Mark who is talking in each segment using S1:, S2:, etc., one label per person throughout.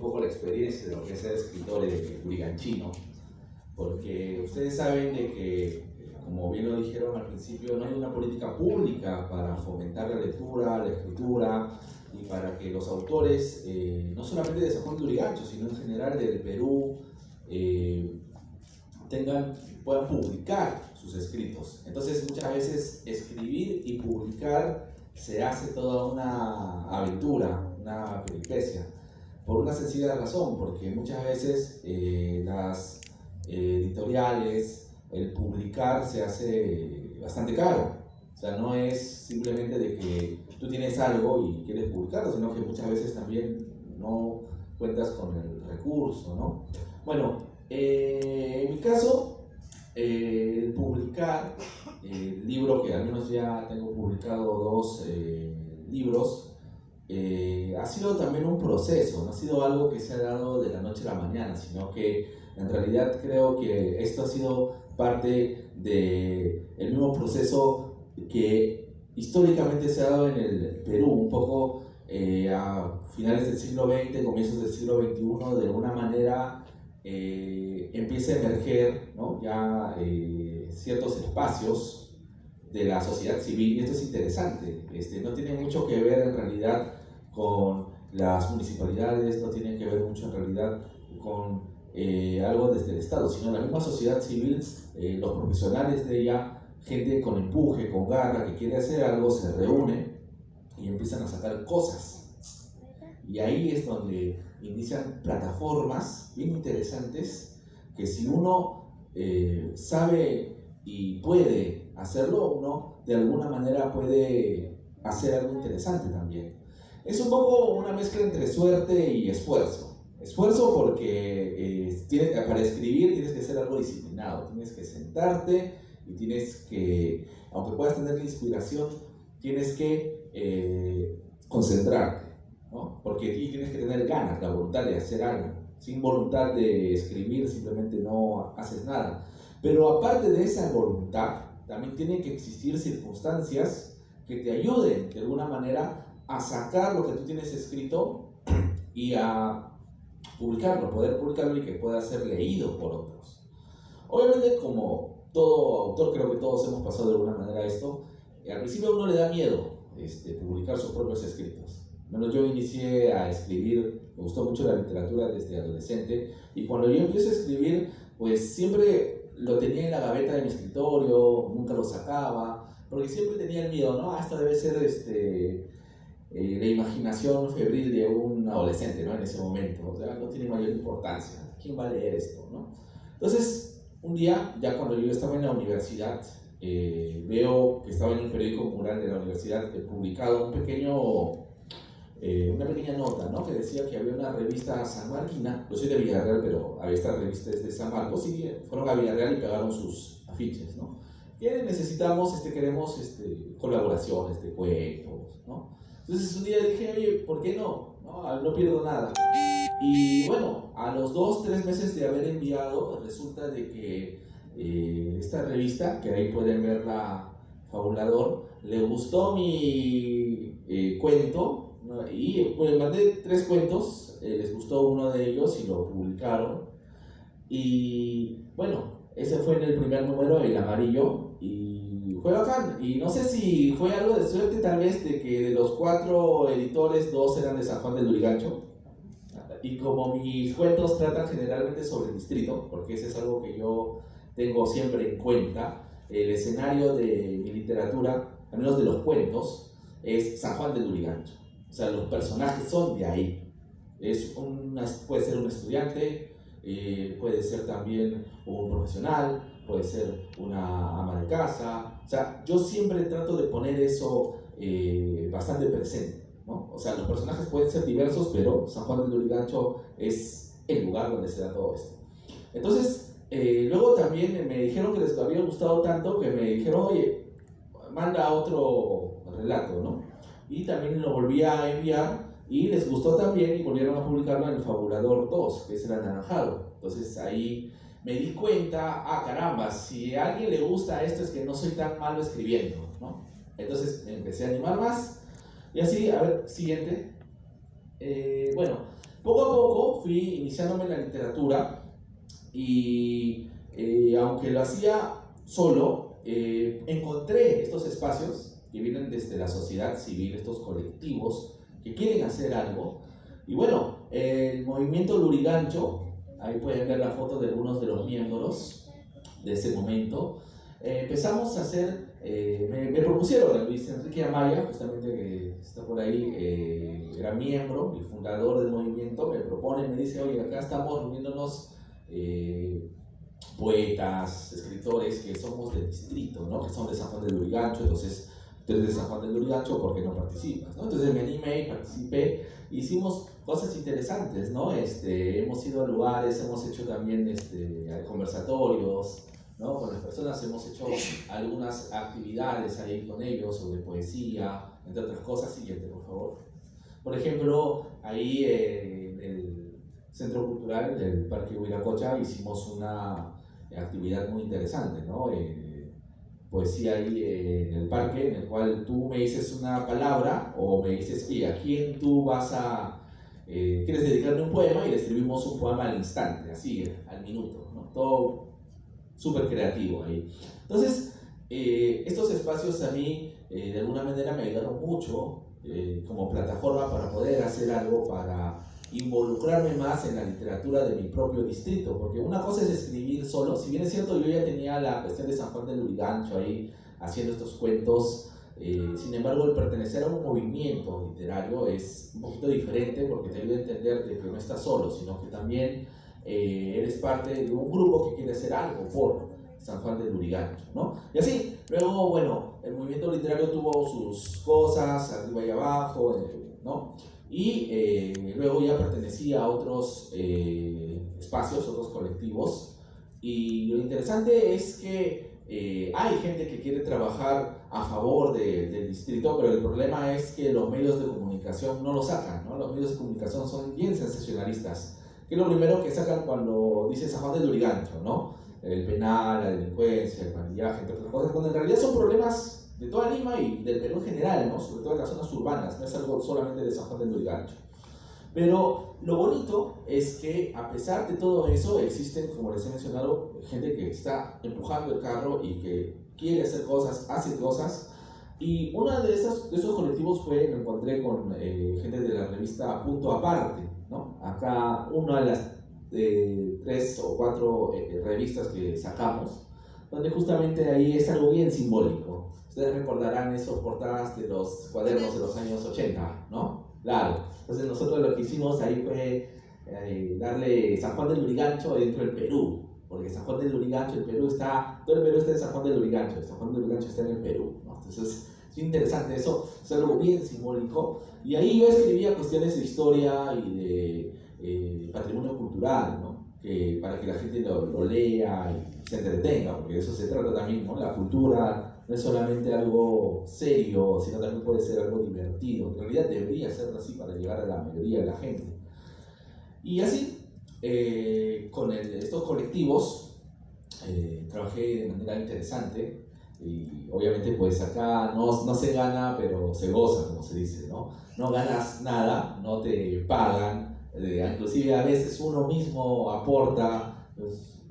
S1: poco la experiencia de lo que es ser escritor uriganchino, porque ustedes saben de que, como bien lo dijeron al principio, no hay una política pública para fomentar la lectura, la escritura, y para que los autores, no solamente de San Juan de Lurigancho, sino en general del Perú, puedan publicar sus escritos. Entonces, muchas veces escribir y publicar se hace toda una aventura, una peripecia, por una sencilla razón, porque muchas veces las editoriales, el publicar se hace bastante caro. O sea, no es simplemente de que tú tienes algo y quieres publicarlo, sino que muchas veces también no cuentas con el recurso, ¿no? Bueno, en mi caso, el publicar el libro, que al menos ya tengo publicado 2 libros, ha sido también un proceso, no ha sido algo que se ha dado de la noche a la mañana, sino que en realidad creo que esto ha sido parte del mismo proceso que históricamente se ha dado en el Perú, un poco a finales del siglo XX, comienzos del siglo XXI, de alguna manera empieza a emerger, ¿no? Ya ciertos espacios de la sociedad civil, y esto es interesante, no tiene mucho que ver en realidad con las municipalidades, no tiene que ver mucho en realidad con algo desde el Estado, sino la misma sociedad civil, los profesionales de ella, gente con empuje, con garra, que quiere hacer algo, se reúne y empiezan a sacar cosas. Y ahí es donde inician plataformas bien interesantes que si uno sabe y puede hacerlo, uno de alguna manera puede hacer algo interesante también. Es un poco una mezcla entre suerte y esfuerzo. Esfuerzo porque para escribir tienes que ser algo disciplinado, tienes que sentarte y tienes que, aunque puedas tener la inspiración, tienes que concentrarte, ¿no? Porque tienes que tener ganas, la voluntad de hacer algo. Sin voluntad de escribir simplemente no haces nada. Pero aparte de esa voluntad, también tienen que existir circunstancias que te ayuden de alguna manera a sacar lo que tú tienes escrito y a publicarlo, poder publicarlo y que pueda ser leído por otros. Obviamente, como todo autor, creo que todos hemos pasado de alguna manera esto, al principio a uno le da miedo publicar sus propios escritos. Bueno, yo inicié a escribir, me gustó mucho la literatura desde adolescente, y cuando yo empecé a escribir, pues siempre lo tenía en la gaveta de mi escritorio, nunca lo sacaba, porque siempre tenía el miedo, ¿no? Esto debe ser la imaginación febril de un adolescente, ¿no? En ese momento, o sea, no tiene mayor importancia. ¿Quién va a leer esto, no? Entonces, un día, ya cuando yo estaba en la universidad, veo que estaba en el periódico mural de la universidad publicado una pequeña nota, ¿no? Que decía que había una revista sanmarquina. Yo soy de Villarreal, pero había esta revista desde San Marcos, y fueron a Villarreal y pegaron sus afiches, ¿no? Que necesitamos, queremos colaboraciones de cuentos, ¿no? Entonces un día dije, oye, ¿por qué no? No pierdo nada. Y bueno, a los 2-3 meses de haber enviado, resulta de que esta revista, que ahí pueden verla, Fabulador, le gustó mi cuento, ¿no? Y pues mandé 3 cuentos, les gustó uno de ellos y lo publicaron. Y bueno, ese fue en el primer número, el amarillo, y fue bacán. Y no sé si fue algo de suerte, tal vez, de que de los 4 editores, 2 eran de San Juan de Lurigancho. Y como mis cuentos tratan generalmente sobre el distrito, porque ese es algo que yo tengo siempre en cuenta, el escenario de mi literatura, al menos de los cuentos, es San Juan de Lurigancho. O sea, los personajes son de ahí. Puede ser un estudiante, puede ser también un profesional, puede ser una ama de casa. O sea, yo siempre trato de poner eso bastante presente, ¿no? O sea, los personajes pueden ser diversos, pero San Juan de Lurigancho es el lugar donde se da todo esto. Entonces, luego también me dijeron que les había gustado tanto que me dijeron, oye, manda otro relato, ¿no? Y también lo volví a enviar y les gustó también y volvieron a publicarlo en el Fabulador 2, que es el anaranjado. Entonces ahí me di cuenta, caramba, si a alguien le gusta esto es que no soy tan malo escribiendo, ¿no? Entonces me empecé a animar más y así, a ver, siguiente. Bueno, Poco a poco fui iniciándome en la literatura y aunque lo hacía solo, encontré estos espacios que vienen desde la sociedad civil, estos colectivos que quieren hacer algo. Y bueno, el movimiento Lurigancho, ahí pueden ver la foto de algunos de los miembros de ese momento. Empezamos a hacer, me propusieron a Luis Enrique Amaya, justamente que está por ahí, era miembro y fundador del movimiento, me propone, me dice, oye, acá estamos reuniéndonos poetas, escritores que somos del distrito, ¿no? Que son de San Juan del Lurigancho, entonces tú eres de San Juan del Lurigancho, ¿por qué no participas? ¿No? Entonces me animé y participé, hicimos cosas interesantes, ¿no? Hemos ido a lugares, hemos hecho también conversatorios, ¿no? Con las personas hemos hecho algunas actividades ahí con ellos sobre poesía, entre otras cosas. Siguiente, por favor. Por ejemplo, ahí en el Centro Cultural del Parque Huiracocha hicimos una actividad muy interesante, ¿no? Poesía ahí en el parque, en el cual tú me dices una palabra o me dices, oye, ¿a quién tú vas a... quieres dedicarle un poema? Y le escribimos un poema al instante, así, al minuto, ¿no? Todo súper creativo ahí. Entonces, estos espacios a mí de alguna manera me ayudaron mucho como plataforma para poder hacer algo, para involucrarme más en la literatura de mi propio distrito, porque una cosa es escribir solo, si bien es cierto yo ya tenía la cuestión de San Juan del Lurigancho ahí haciendo estos cuentos, sin embargo el pertenecer a un movimiento literario es un poquito diferente porque te ayuda a entender de que no estás solo, sino que también eres parte de un grupo que quiere hacer algo por San Juan del Lurigancho, ¿no? Y así, luego, bueno, el movimiento literario tuvo sus cosas, arriba y abajo, ¿no? Y luego ya pertenecía a otros espacios, otros colectivos, y lo interesante es que hay gente que quiere trabajar a favor del distrito, pero el problema es que los medios de comunicación no lo sacan, ¿no? Los medios de comunicación son bien sensacionalistas, que es lo primero que sacan cuando dice San Juan del Lurigancho, ¿no? El penal, la delincuencia, el pandillaje, entre otras cosas, cuando en realidad son problemas de toda Lima y del Perú en general, ¿no? Sobre todo en las zonas urbanas, no es algo solamente de San Juan del Lurigancho. Pero lo bonito es que a pesar de todo eso, existen, como les he mencionado, gente que está empujando el carro y que quiere hacer cosas, hace cosas. Y uno de esos colectivos me encontré con gente de la revista Punto Aparte, ¿no? Acá una de las 3 o 4 revistas que sacamos, donde justamente ahí es algo bien simbólico. Ustedes recordarán esas portadas de los cuadernos de los años 80, ¿no? Claro. Entonces nosotros lo que hicimos ahí fue darle San Juan del Lurigancho dentro del Perú, porque San Juan del Lurigancho, el Perú está, todo el Perú está en San Juan del Lurigancho, San Juan del Lurigancho está en el Perú, ¿no? Entonces es interesante eso, es algo bien simbólico. Y ahí yo escribía cuestiones de historia y de patrimonio cultural, ¿no? Para que la gente lo lea y se entretenga, porque de eso se trata también, ¿no? La cultura no es solamente algo serio, sino también puede ser algo divertido. En realidad debería ser así para llegar a la mayoría de la gente. Y así, con estos colectivos, trabajé de manera interesante. Y obviamente pues acá no se gana, pero se goza, como se dice, ¿no? No ganas nada, no te pagan, inclusive a veces uno mismo aporta, pues,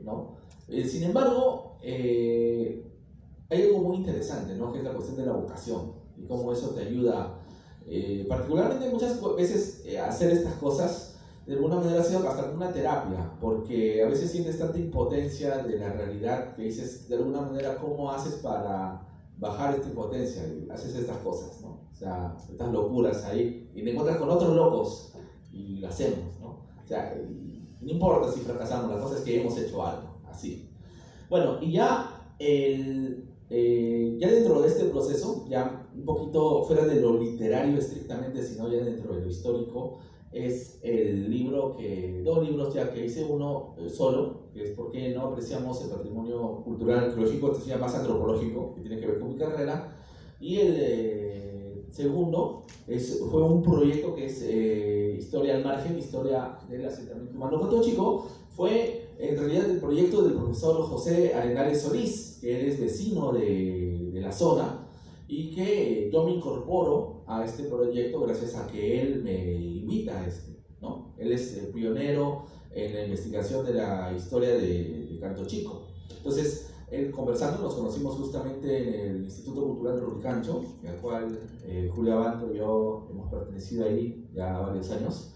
S1: ¿no? Sin embargo, hay algo muy interesante, ¿no? Que es la cuestión de la vocación y cómo eso te ayuda, particularmente muchas veces hacer estas cosas de alguna manera ha sido hasta como una terapia, porque a veces sientes tanta impotencia de la realidad que dices, de alguna manera, ¿cómo haces para bajar esta impotencia? Y haces estas cosas, ¿no? O sea, estas locuras ahí, y te encuentras con otros locos y lo hacemos, ¿no? O sea, no importa si fracasamos, la cosa es que hemos hecho algo, así. Bueno, y ya ya dentro de este proceso, ya un poquito fuera de lo literario estrictamente, sino ya dentro de lo histórico, es el libro dos libros ya que hice, uno solo, que es porque no apreciamos el patrimonio cultural arqueológico, este se llama más antropológico, que tiene que ver con mi carrera, y el segundo fue un proyecto que es Historia al Margen, Historia del Asentamiento Humano Puerto Chico. Fue en realidad el proyecto del profesor José Arenales Solís, que él es vecino de la zona, y que yo me incorporo a este proyecto gracias a que él me invita a este. ¿no? Él es pionero en la investigación de la historia de Canto Chico. Entonces, conversando, nos conocimos justamente en el Instituto Cultural de Lurigancho, al cual Julio Abanto y yo hemos pertenecido ahí ya varios años.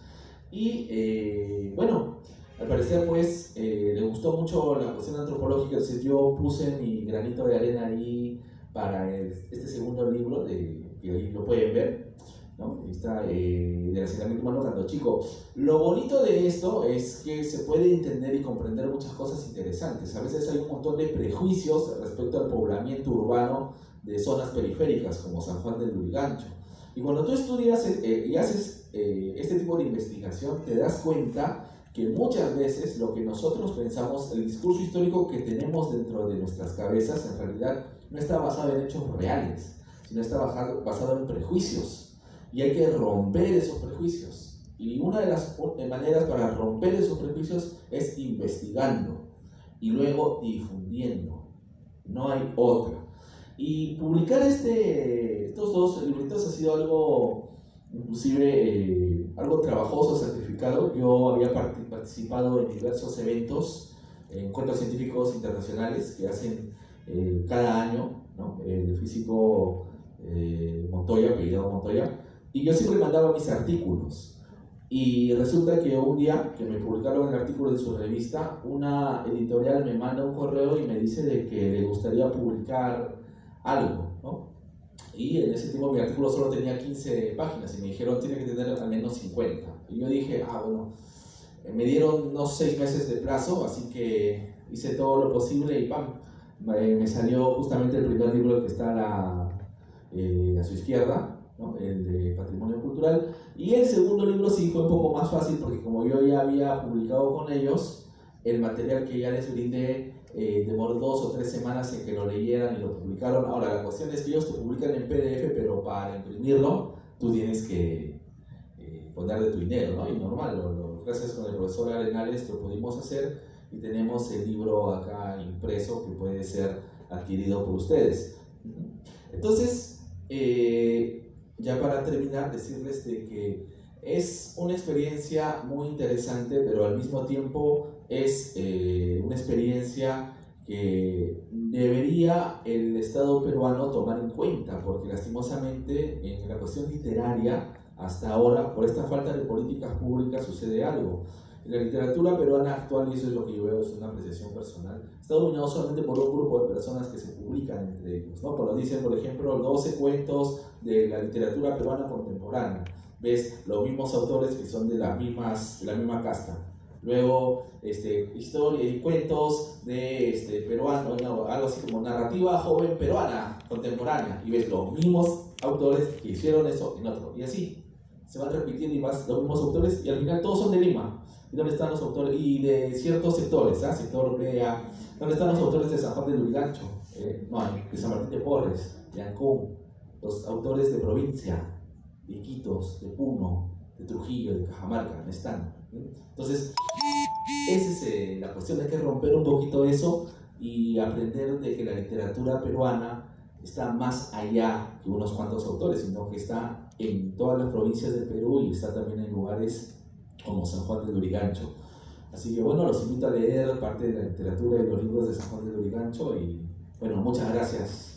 S1: Y bueno, al parecer pues le gustó mucho la cuestión antropológica, entonces yo puse mi granito de arena ahí para este segundo libro, que ahí lo pueden ver, ¿no? Está del asentamiento humano Canto Chico. Lo bonito de esto es que se puede entender y comprender muchas cosas interesantes. A veces hay un montón de prejuicios respecto al poblamiento urbano de zonas periféricas como San Juan del Lurigancho. Y cuando tú estudias y haces este tipo de investigación, te das cuenta que muchas veces lo que nosotros pensamos, el discurso histórico que tenemos dentro de nuestras cabezas, en realidad no está basado en hechos reales, sino está basado en prejuicios. Y hay que romper esos prejuicios. Y una de las maneras para romper esos prejuicios es investigando y luego difundiendo. No hay otra. Y publicar estos dos libritos ha sido algo, inclusive, algo trabajoso, sacrificado. Yo había participado en diversos eventos, encuentros científicos internacionales que hacen cada año, ¿no? El físico Montoya, apellidado Montoya, y yo siempre mandaba mis artículos. Y resulta que un día que me publicaron el artículo de su revista, una editorial me manda un correo y me dice de que le gustaría publicar algo, ¿no? Y en ese tiempo mi artículo solo tenía 15 páginas y me dijeron tiene que tener al menos 50. Y yo dije, bueno, me dieron unos 6 meses de plazo, así que hice todo lo posible y ¡pam! Me salió justamente el primer libro que está a su izquierda, ¿no? El de Patrimonio Cultural. Y el segundo libro sí fue un poco más fácil porque como yo ya había publicado con ellos, el material que ya les brindé demoró 2 o 3 semanas en que lo leyeran y lo publicaron. Ahora, la cuestión es que ellos te publican en PDF, pero para imprimirlo tú tienes que poner de tu dinero, ¿no? Y normal, gracias con el profesor Arenales lo pudimos hacer y tenemos el libro acá impreso que puede ser adquirido por ustedes. Entonces, ya para terminar, decirles de que es una experiencia muy interesante, pero al mismo tiempo es una experiencia que debería el Estado peruano tomar en cuenta, porque lastimosamente en la cuestión literaria, hasta ahora, por esta falta de políticas públicas, sucede algo. En la literatura peruana actual, y eso es lo que yo veo, es una apreciación personal, está dominado solamente por un grupo de personas que se publican entre ellos, ¿no? Como dicen, por ejemplo, 12 cuentos de la literatura peruana contemporánea. Ves los mismos autores que son de la misma casta. Luego, historia y cuentos de peruano, no, algo así como narrativa joven peruana contemporánea. Y ves los mismos autores que hicieron eso en otro. Y así se van repitiendo y más los mismos autores y al final todos son de Lima. ¿Y dónde están los autores? Y de ciertos sectores, sector BEA. ¿Dónde están los autores de San Juan de Lurigancho? No hay, de San Martín de Porres, de Ancón, los autores de provincia, de Iquitos, de Puno, de Trujillo, de Cajamarca, no están. Entonces, esa es la cuestión, hay que romper un poquito eso y aprender de que la literatura peruana está más allá que unos cuantos autores, sino que está en todas las provincias del Perú y está también en lugares como San Juan de Lurigancho. Así que bueno, los invito a leer parte de la literatura y los libros de San Juan de Lurigancho y bueno, muchas gracias.